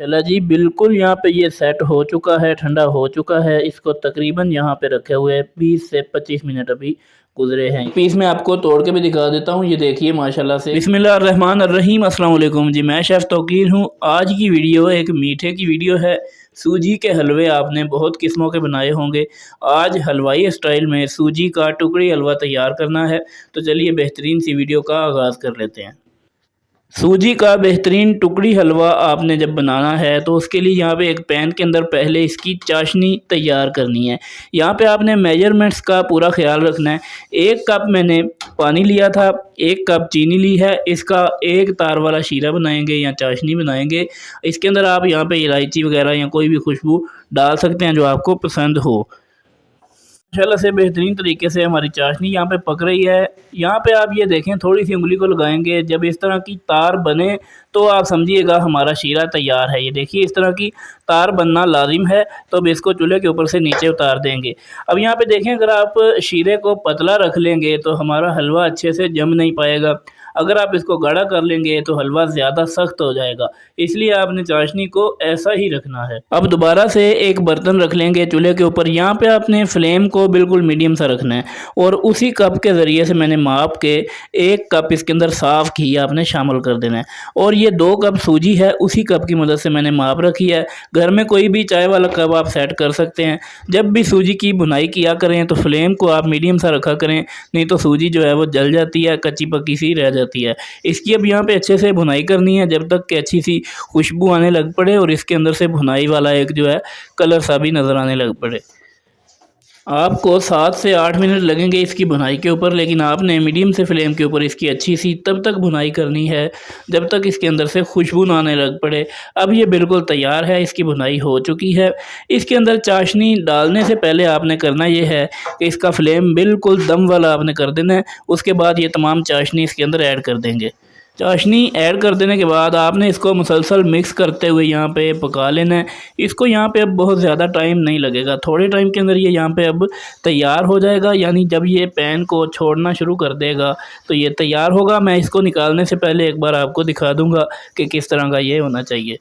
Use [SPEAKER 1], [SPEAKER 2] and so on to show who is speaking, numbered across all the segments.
[SPEAKER 1] चला जी, बिल्कुल यहाँ पे ये सेट हो चुका है, ठंडा हो चुका है। इसको तकरीबन यहाँ पे रखे हुए 20 से 25 मिनट अभी गुजरे हैं। पीस मैं आपको तोड़ के भी दिखा देता हूँ, ये देखिए माशाल्लाह से। बिस्मिल्लाहिर्रहमानिर्रहीम, अस्सलाम वालेकुम जी। मैं शेफ़ तौकीर हूँ। आज की वीडियो एक मीठे की वीडियो है। सूजी के हलवे आपने बहुत किस्मों के बनाए होंगे। आज हलवाई स्टाइल में सूजी का टुकड़ी हलवा तैयार करना है, तो चलिए बेहतरीन सी वीडियो का आगाज़ कर लेते हैं। सूजी का बेहतरीन टुकड़ी हलवा आपने जब बनाना है तो उसके लिए यहाँ पे एक पैन के अंदर पहले इसकी चाशनी तैयार करनी है। यहाँ पे आपने मेजरमेंट्स का पूरा ख्याल रखना है। 1 कप मैंने पानी लिया था, 1 कप चीनी ली है। इसका एक तार वाला शीरा बनाएंगे या चाशनी बनाएंगे। इसके अंदर आप यहाँ पे इलायची वगैरह या कोई भी खुशबू डाल सकते हैं जो आपको पसंद हो। माशाल्लाह से बेहतरीन तरीके से हमारी चाशनी यहाँ पे पक रही है। यहाँ पे आप ये देखें, थोड़ी सी उंगली को लगाएंगे, जब इस तरह की तार बने तो आप समझिएगा हमारा शीरा तैयार है। ये देखिए इस तरह की तार बनना लाजिम है, तो अब इसको चूल्हे के ऊपर से नीचे उतार देंगे। अब यहाँ पे देखें, अगर आप शीरे को पतला रख लेंगे तो हमारा हलवा अच्छे से जम नहीं पाएगा। अगर आप इसको गाढ़ा कर लेंगे तो हलवा ज़्यादा सख्त हो जाएगा, इसलिए आपने चाशनी को ऐसा ही रखना है। अब दोबारा से एक बर्तन रख लेंगे चूल्हे के ऊपर। यहाँ पे आपने फ्लेम को बिल्कुल मीडियम सा रखना है और उसी कप के ज़रिए से मैंने माप के 1 कप इसके अंदर साफ़ घी आपने शामिल कर देना है। और ये 2 कप सूजी है, उसी कप की मदद से मैंने माप रखी है। घर में कोई भी चाय वाला कप आप सेट कर सकते हैं। जब भी सूजी की भुनाई किया करें तो फ्लेम को आप मीडियम सा रखा करें, नहीं तो सूजी जो है वो जल जाती है, कच्ची पक्की सी रह जाती है। इसकी अब यहाँ पे अच्छे से भुनाई करनी है जब तक कि अच्छी सी खुशबू आने लग पड़े और इसके अंदर से भुनाई वाला एक जो है कलर सा भी नज़र आने लग पड़े। आपको 7 से 8 मिनट लगेंगे इसकी भुनाई के ऊपर, लेकिन आपने मीडियम से फ्लेम के ऊपर इसकी अच्छी सी तब तक भुनाई करनी है जब तक इसके अंदर से खुशबू ना आने लग पड़े। अब ये बिल्कुल तैयार है, इसकी भुनाई हो चुकी है। इसके अंदर चाशनी डालने से पहले आपने करना ये है कि इसका फ्लेम बिल्कुल दम वाला आपने कर देना है। उसके बाद ये तमाम चाशनी इसके अंदर ऐड कर देंगे। चाशनी ऐड कर देने के बाद आपने इसको मुसलसल मिक्स करते हुए यहाँ पे पका लेना है। इसको यहाँ पे अब बहुत ज़्यादा टाइम नहीं लगेगा, थोड़े टाइम के अंदर ये यहाँ पे अब तैयार हो जाएगा। यानी जब ये पैन को छोड़ना शुरू कर देगा तो ये तैयार होगा। मैं इसको निकालने से पहले एक बार आपको दिखा दूँगा कि किस तरह का ये होना चाहिए।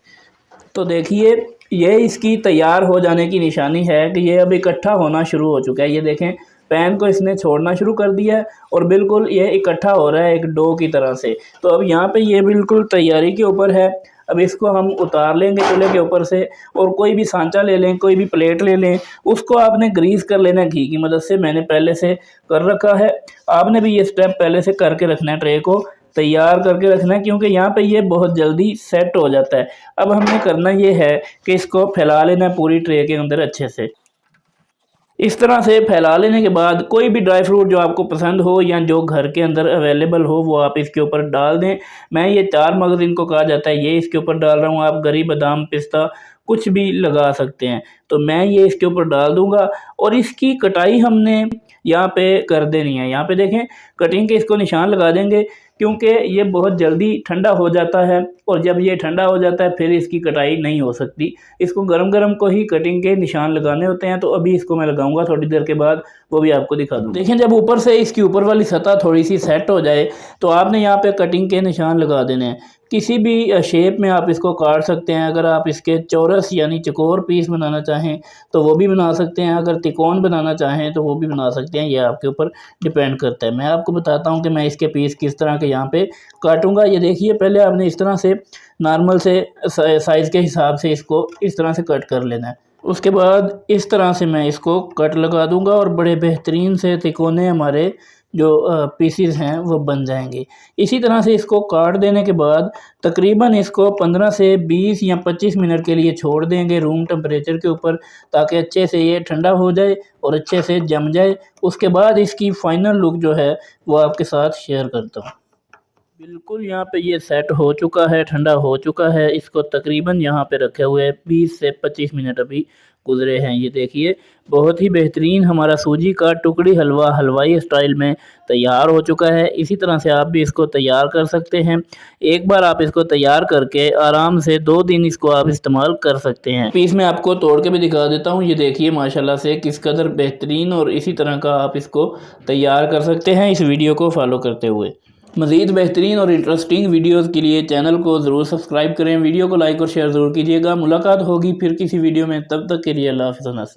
[SPEAKER 1] तो देखिए, ये इसकी तैयार हो जाने की निशानी है कि ये अब इकट्ठा होना शुरू हो चुका है। ये देखें, पैन को इसने छोड़ना शुरू कर दिया है और बिल्कुल ये इकट्ठा हो रहा है एक डो की तरह से। तो अब यहाँ पे ये बिल्कुल तैयारी के ऊपर है। अब इसको हम उतार लेंगे चूल्हे के ऊपर से और कोई भी सांचा ले लें, कोई भी प्लेट ले लें, उसको आपने ग्रीस कर लेना है घी की मदद से। मैंने पहले से कर रखा है, आपने भी ये स्टेप पहले से करके रखना है। ट्रे को तैयार करके रखना है क्योंकि यहाँ पे ये बहुत जल्दी सेट हो जाता है। अब हमने करना ये है कि इसको फैला लेना है पूरी ट्रे के अंदर अच्छे से। इस तरह से फैला लेने के बाद कोई भी ड्राई फ्रूट जो आपको पसंद हो या जो घर के अंदर अवेलेबल हो वो आप इसके ऊपर डाल दें। मैं ये 4 मगज़ इनको कहा जाता है, ये इसके ऊपर डाल रहा हूँ। आप गरी, बादाम, पिस्ता कुछ भी लगा सकते हैं। तो मैं ये इसके ऊपर डाल दूँगा और इसकी कटाई हमने यहाँ पे कर देनी है। यहाँ पे देखें, कटिंग के इसको निशान लगा देंगे क्योंकि ये बहुत जल्दी ठंडा हो जाता है और जब ये ठंडा हो जाता है फिर इसकी कटाई नहीं हो सकती। इसको गरम गरम को ही कटिंग के निशान लगाने होते हैं। तो अभी इसको मैं लगाऊंगा थोड़ी देर के बाद, वो भी आपको दिखा दूँ। देखें, जब ऊपर से इसकी ऊपर वाली सतह थोड़ी सी सेट हो जाए तो आपने यहाँ पे कटिंग के निशान लगा देने हैं। किसी भी शेप में आप इसको काट सकते हैं। अगर आप इसके चौरस यानी चौकोर पीस बनाना चाहें तो वो भी बना सकते हैं, अगर तिकोन बनाना चाहें तो वो भी बना सकते हैं। ये आपके ऊपर डिपेंड करता है। मैं आपको बताता हूँ कि मैं इसके पीस किस तरह के यहाँ पे काटूँगा। ये देखिए, पहले आपने इस तरह से नॉर्मल से साइज़ के हिसाब से इसको इस तरह से कट कर लेना है। उसके बाद इस तरह से मैं इसको कट लगा दूँगा और बड़े बेहतरीन से तिकोने हमारे जो पीसीज हैं वो बन जाएंगे। इसी तरह से इसको काट देने के बाद तकरीबन इसको 15 से 20 या 25 मिनट के लिए छोड़ देंगे रूम टेम्परेचर के ऊपर, ताकि अच्छे से ये ठंडा हो जाए और अच्छे से जम जाए। उसके बाद इसकी फ़ाइनल लुक जो है वो आपके साथ शेयर करता हूँ। बिल्कुल यहाँ पे ये सेट हो चुका है, ठंडा हो चुका है। इसको तकरीबन यहाँ पे रखे हुए 20 से 25 मिनट अभी गुजरे हैं। ये देखिए, बहुत ही बेहतरीन हमारा सूजी का टुकड़ी हलवा हलवाई स्टाइल में तैयार हो चुका है। इसी तरह से आप भी इसको तैयार कर सकते हैं। एक बार आप इसको तैयार करके आराम से 2 दिन इसको आप इस्तेमाल कर सकते हैं। पीस मैं आपको तोड़ के भी दिखा देता हूँ। ये देखिए माशाल्लाह से किस कदर बेहतरीन, और इसी तरह का आप इसको तैयार कर सकते हैं इस वीडियो को फॉलो करते हुए। मज़ीद बेहतरीन और इंटरेस्टिंग वीडियोज़ के लिए चैनल को ज़रूर सब्सक्राइब करें। वीडियो को लाइक और शेयर ज़रूर कीजिएगा। मुलाकात होगी फिर किसी वीडियो में, तब तक के लिए अल्लाह हाफ़िज़।